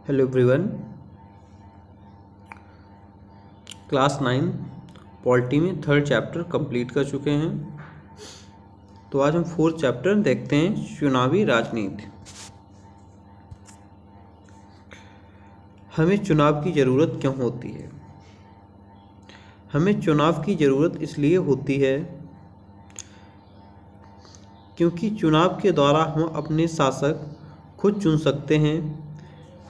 Hello everyone. Class 9 polity में third chapter complete कर चुके हैं। तो आज हम फोर्थ चैप्टर देखते हैं, चुनावी राजनीति। हमें चुनाव की ज़रूरत क्यों होती है? हमें चुनाव की ज़रूरत इसलिए होती है क्योंकि चुनाव के द्वारा हम अपने शासक खुद चुन सकते हैं।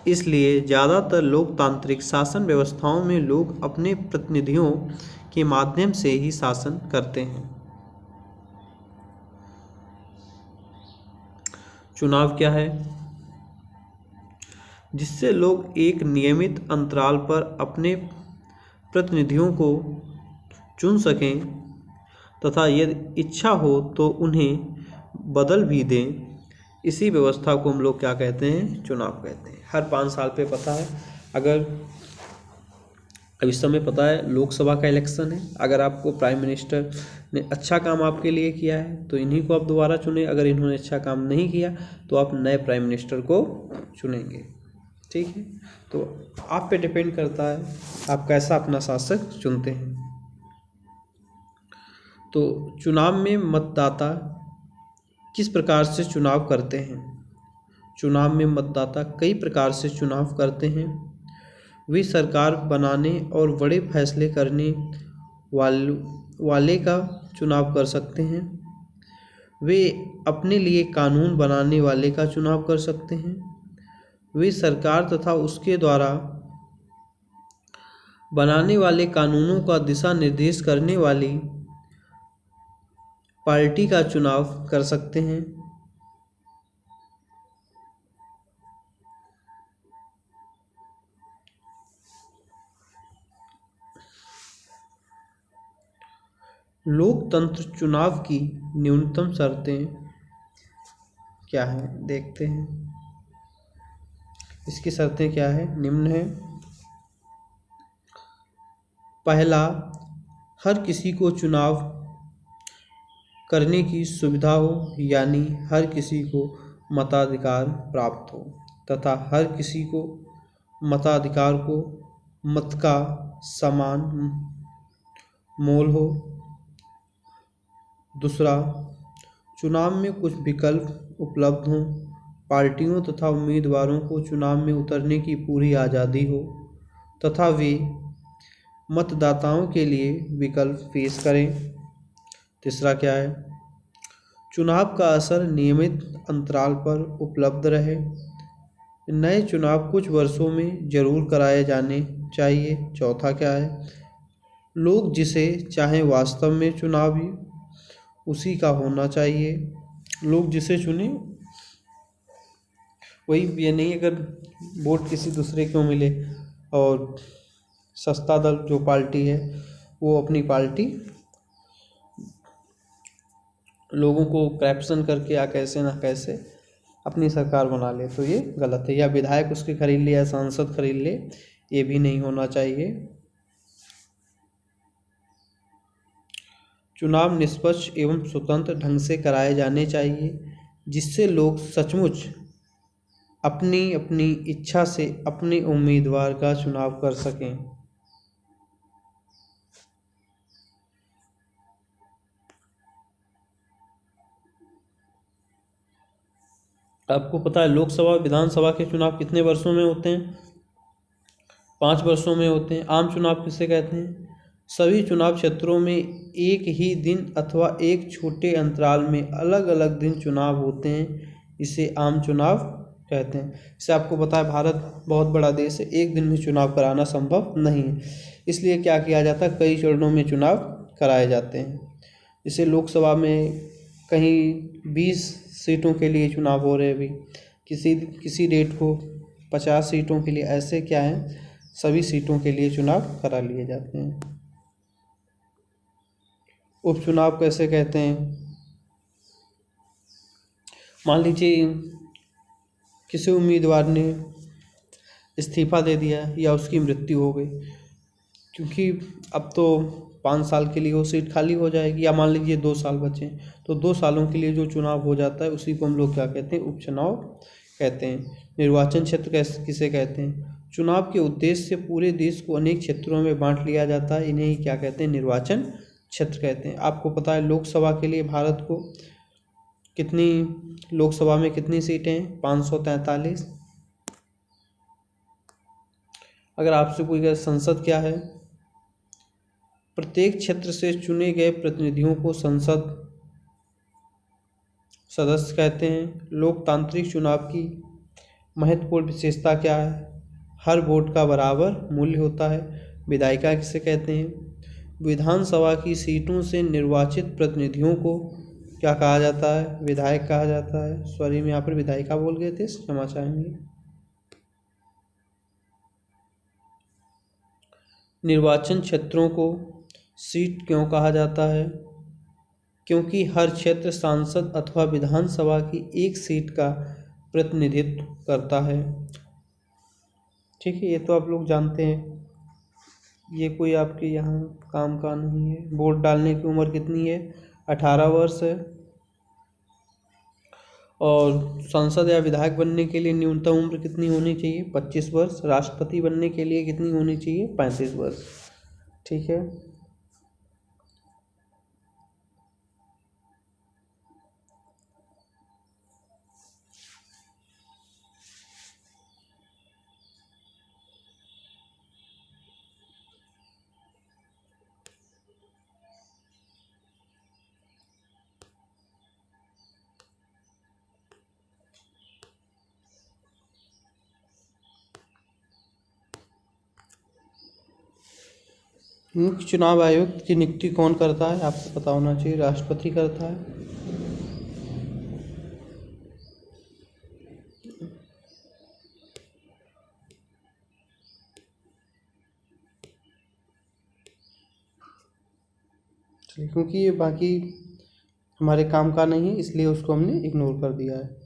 इसलिए ज़्यादातर लोकतांत्रिक शासन व्यवस्थाओं में लोग अपने प्रतिनिधियों के माध्यम से ही शासन करते हैं। चुनाव क्या है? जिससे लोग एक नियमित अंतराल पर अपने प्रतिनिधियों को चुन सकें तथा यदि इच्छा हो तो उन्हें बदल भी दें। इसी व्यवस्था को हम लोग क्या कहते हैं? चुनाव कहते हैं। हर 5 साल पे पता है, अगर अब इस समय पता है लोकसभा का इलेक्शन है, अगर आपको प्राइम मिनिस्टर ने अच्छा काम आपके लिए किया है तो इन्हीं को आप दोबारा चुनें। अगर इन्होंने अच्छा काम नहीं किया तो आप नए प्राइम मिनिस्टर को चुनेंगे। ठीक है, तो आप पे डिपेंड करता है आप कैसा अपना शासक चुनते हैं। तो चुनाव में मतदाता किस प्रकार से चुनाव करते हैं? चुनाव में मतदाता कई प्रकार से चुनाव करते हैं। वे सरकार बनाने और बड़े फैसले करने वाले का चुनाव कर सकते हैं। वे अपने लिए कानून बनाने वाले का चुनाव कर सकते हैं। वे सरकार तथा उसके द्वारा बनाने वाले कानूनों का दिशा निर्देश करने वाली पार्टी का चुनाव कर सकते हैं। लोकतंत्र चुनाव की न्यूनतम शर्तें क्या हैं? देखते हैं। इसकी शर्तें क्या है? निम्न है। पहला, हर किसी को चुनाव करने की सुविधा हो, यानी हर किसी को मताधिकार प्राप्त हो तथा हर किसी को मताधिकार को मत का समान मोल हो। दूसरा, चुनाव में कुछ विकल्प उपलब्ध हों, पार्टियों तथा उम्मीदवारों को चुनाव में उतरने की पूरी आज़ादी हो तथा वे मतदाताओं के लिए विकल्प पेश करें। तीसरा क्या है? चुनाव का असर नियमित अंतराल पर उपलब्ध रहे। नए चुनाव कुछ वर्षों में जरूर कराए जाने चाहिए। चौथा क्या है? लोग जिसे चाहें वास्तव में चुनावी उसी का होना चाहिए। लोग जिसे चुने वही, ये नहीं अगर वोट किसी दूसरे को मिले और सस्ता दल जो पार्टी है वो अपनी पार्टी लोगों को करप्शन करके या कैसे ना कैसे अपनी सरकार बना ले, तो ये गलत है। या विधायक उसके खरीद ले या सांसद खरीद ले, ये भी नहीं होना चाहिए। चुनाव निष्पक्ष एवं स्वतंत्र ढंग से कराए जाने चाहिए, जिससे लोग सचमुच अपनी अपनी इच्छा से अपने उम्मीदवार का चुनाव कर सकें। आपको पता है लोकसभा विधानसभा के चुनाव कितने वर्षों में होते हैं? 5 वर्षों में होते हैं। आम चुनाव किसे कहते हैं? सभी चुनाव क्षेत्रों में एक ही दिन अथवा एक छोटे अंतराल में अलग अलग दिन चुनाव होते हैं। इसे आम चुनाव कहते हैं। इससे आपको पता है भारत बहुत बड़ा देश है, एक दिन में चुनाव कराना संभव नहीं है। इसलिए क्या किया जाता है? कई चरणों में चुनाव कराए जाते हैं। जैसे लोकसभा में कहीं 20 सीटों के लिए चुनाव हो रहे, अभी किसी डेट को 50 सीटों के लिए, ऐसे क्या है सभी सीटों के लिए चुनाव करा लिए जाते हैं। उपचुनाव कैसे कहते हैं? मान लीजिए किसी उम्मीदवार ने इस्तीफा दे दिया या उसकी मृत्यु हो गई, क्योंकि अब तो 5 साल के लिए वो सीट खाली हो जाएगी, या मान लीजिए 2 साल बचे तो 2 सालों के लिए जो चुनाव हो जाता है उसी को हम लोग क्या कहते हैं? उपचुनाव कहते हैं। निर्वाचन क्षेत्र किसे कहते हैं? चुनाव के उद्देश्य से पूरे देश को अनेक क्षेत्रों में बांट लिया जाता है, इन्हें ही क्या कहते हैं? निर्वाचन क्षेत्र कहते हैं। आपको पता है लोकसभा के लिए भारत को कितनी, लोकसभा में कितनी सीटें हैं? 543। अगर आपसे कोई कहे संसद क्या है? प्रत्येक क्षेत्र से चुने गए प्रतिनिधियों को संसद सदस्य कहते हैं। लोकतांत्रिक चुनाव की महत्वपूर्ण विशेषता क्या है? हर वोट का बराबर मूल्य होता है। विधायिका किसे कहते हैं? विधानसभा की सीटों से निर्वाचित प्रतिनिधियों को क्या कहा जाता है? विधायक कहा जाता है। सॉरी, मैं यहाँ पर विधायिका बोल गए थे, क्षमा चाहेंगे। निर्वाचन क्षेत्रों को सीट क्यों कहा जाता है? क्योंकि हर क्षेत्र सांसद अथवा विधानसभा की एक सीट का प्रतिनिधित्व करता है। ठीक है, ये तो आप लोग जानते हैं। ये कोई आपके यहाँ काम का नहीं है। वोट डालने की उम्र कितनी है? 18 वर्ष है। और सांसद या विधायक बनने के लिए न्यूनतम उम्र कितनी होनी चाहिए? 25 वर्ष। राष्ट्रपति बनने के लिए कितनी होनी चाहिए? 35 वर्ष। ठीक है। मुख्य चुनाव आयुक्त की नियुक्ति कौन करता है? आपको पता होना चाहिए, राष्ट्रपति करता है। क्योंकि ये बाकी हमारे काम का नहीं है, इसलिए उसको हमने इग्नोर कर दिया है।